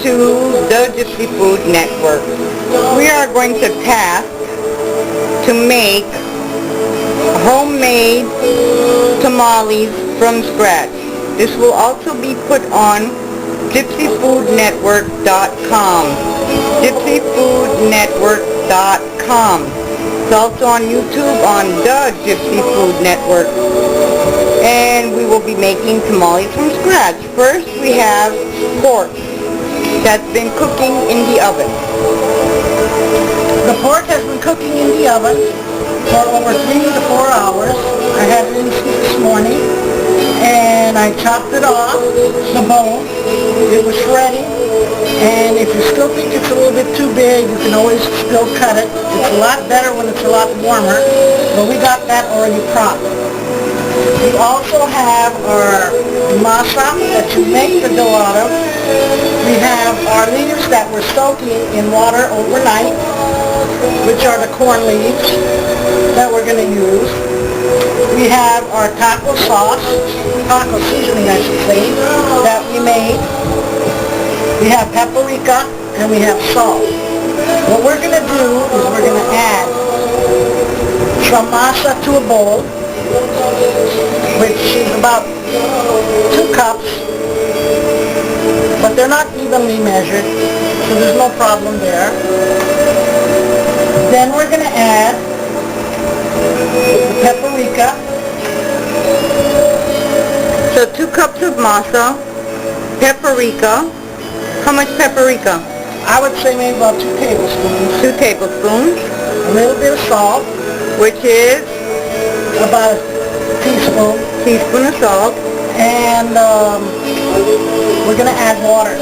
to the Gypsy Food Network. We are going to task to make homemade tamales from scratch. This will also be put on gypsyfoodnetwork.com. gypsyfoodnetwork.com. It's also on YouTube on the Gypsy Food Network. And we will be making tamales from scratch. First, we have pork that's been cooking in the oven. The pork has been cooking in the oven for over 3 to 4 hours. I had it in this morning, and I chopped it off, the bone. It was shredding, and if you still think it's a little bit too big, you can always still cut it. It's a lot better when it's a lot warmer, but we got that already propped. We also have our masa that you make the dough out of. We have our leaves that we're soaking in water overnight, which are the corn leaves that we're going to use. We have our taco sauce, taco seasoning I should say, that we made. We have paprika and we have salt. What we're going to do is we're going to add some masa to a bowl, which is about 2 cups, but they're not evenly measured, so there's no problem there. Then we're going to add the paprika. So 2 cups of masa, paprika. How much paprika? I would say maybe about 2 tablespoons. 2 tablespoons. A little bit of salt, which is about a teaspoon. Teaspoon of salt. And we're going to add water.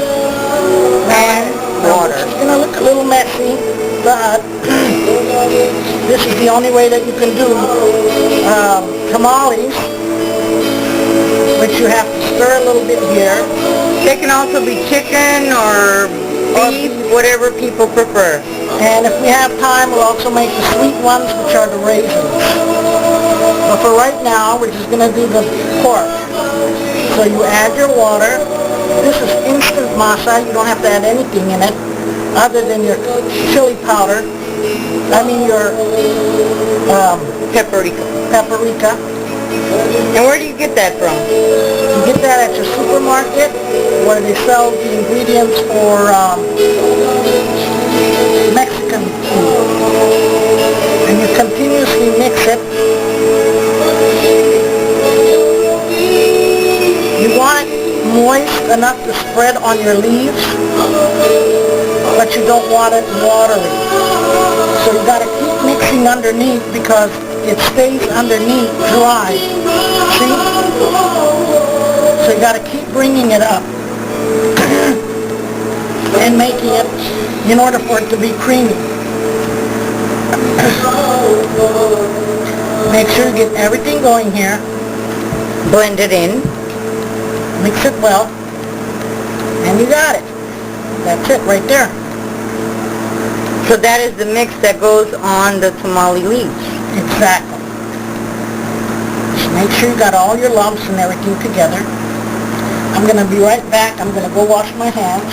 Water. It's going to look a little messy, but this is the only way that you can do tamales, which you have to stir a little bit here. They can also be chicken or beef, whatever people prefer. And if we have time, we'll also make the sweet ones, which are the raisins. But for right now, we're just going to do the pork. So you add your water. This is instant masa. You don't have to add anything in it other than your chili powder. Your paprika. And where do you get that from? You get that at your supermarket where they sell the ingredients for Mexican food. And you continuously mix it. You want it moist enough to spread on your leaves, but you don't want it watery. So you got to keep mixing underneath because it stays underneath dry. See? So you got to keep bringing it up and making it in order for it to be creamy. Make sure you get everything going here. Blend it in. Mix it well. And you got it. That's it right there. So that is the mix that goes on the tamale leaves. Exactly. Just make sure you got all your lumps and everything together. I'm going to be right back. I'm going to go wash my hands.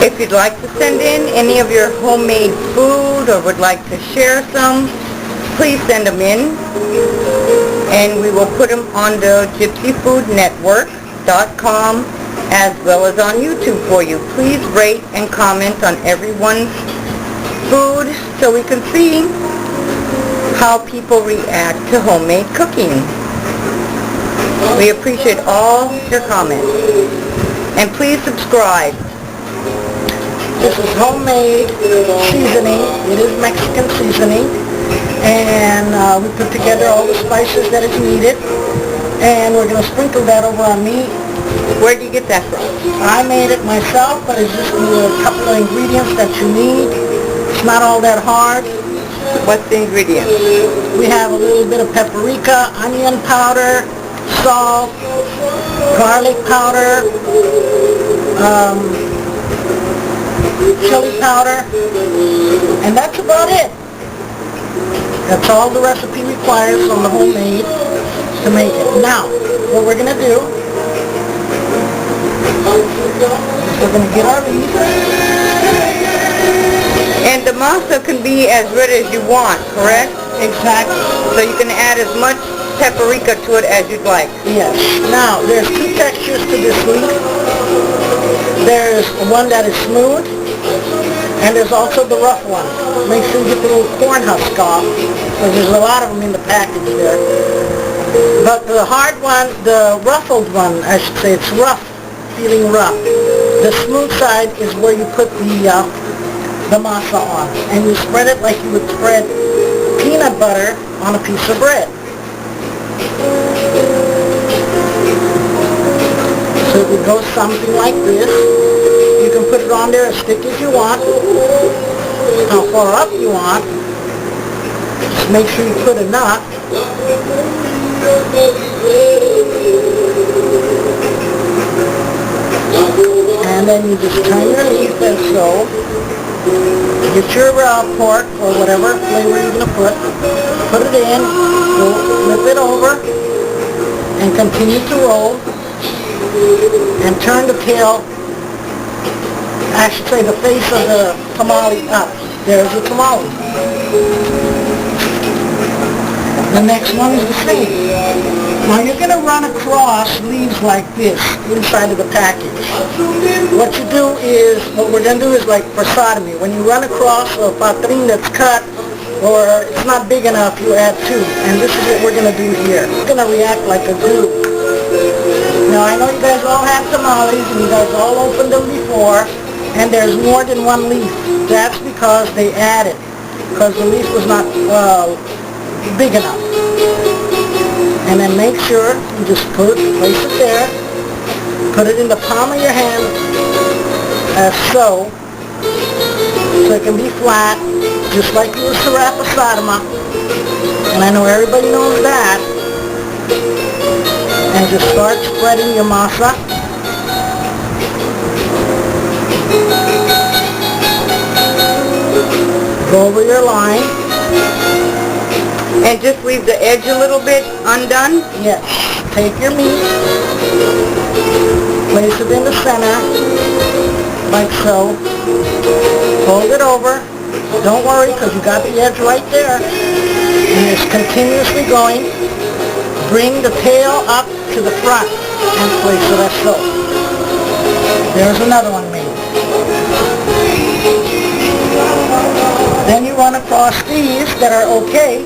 If you'd like to send in any of your homemade food or would like to share some, please send them in, and we will put them on the gypsyfoodnetwork.com as well as on YouTube for you. Please rate and comment on everyone's food so we can see how people react to homemade cooking. We appreciate all your comments. And please subscribe. This is homemade seasoning. It is Mexican seasoning. And we put together all the spices that is needed. And we're going to sprinkle that over our meat. Where do you get that from? I made it myself, but it's just a couple of ingredients that you need. It's not all that hard. What's the ingredients? We have a little bit of paprika, onion powder, salt, garlic powder, chili powder, and that's about it. That's all the recipe requires on the homemade to make it. Now, what we're going to do is we're going to get our leaf. And the masa can be as red as you want, correct? Exactly. So you can add as much paprika to it as you'd like. Yes. Now, there's two textures to this leaf. There's one that is smooth, and there's also the rough one. Make sure you get the little corn husk off, because there's a lot of them in the package there. But the hard one, the ruffled one, I should say, it's rough, feeling rough. The smooth side is where you put the masa on, and you spread it like you would spread peanut butter on a piece of bread. So it would go something like this. You can put it on there as thick as you want, how far up you want. Just make sure you put enough. And then you just turn your leaf as so. Get your pork or whatever flavor you're going to put it in, flip it over, and continue to roll, and turn the tail, I should say the face of the tamale up. There's the tamale. The next one is the same. Now you're going to run across leaves like this inside of the package. What you do is, what we're going to do is like for sodomy. When you run across a patrin that's cut, or it's not big enough, you add two. And this is what we're going to do here. It's going to react like a glue. Now I know you guys all have tamales, and you guys all opened them before, and there's more than one leaf. That's because they added, because the leaf was not big enough. And then make sure you just place it there, put it in the palm of your hand, as so it can be flat, just like you used to wrap a sadama, and I know everybody knows that. And just start spreading your masa. Go over your line. And just leave the edge a little bit undone? Yes. Take your meat, place it in the center, like so. Fold it over. Don't worry, because you got the edge right there. And it's continuously going. Bring the tail up to the front and place it as so. There's another one made. Then you run across these that are okay.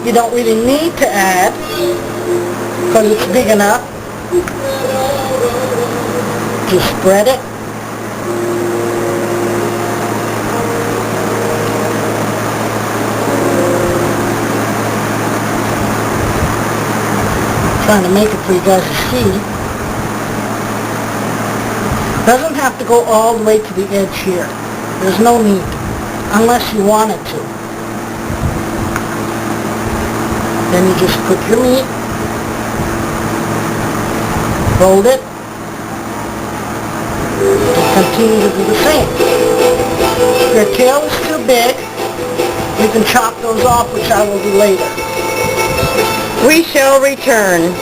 You don't really need to add because it's big enough. Just spread it. Trying to make it for you guys to see. Doesn't have to go all the way to the edge here. There's no need, unless you want it to. Then you just put your meat, fold it, and continue to do the same. If your tail is too big, you can chop those off, which I will do later. We shall return.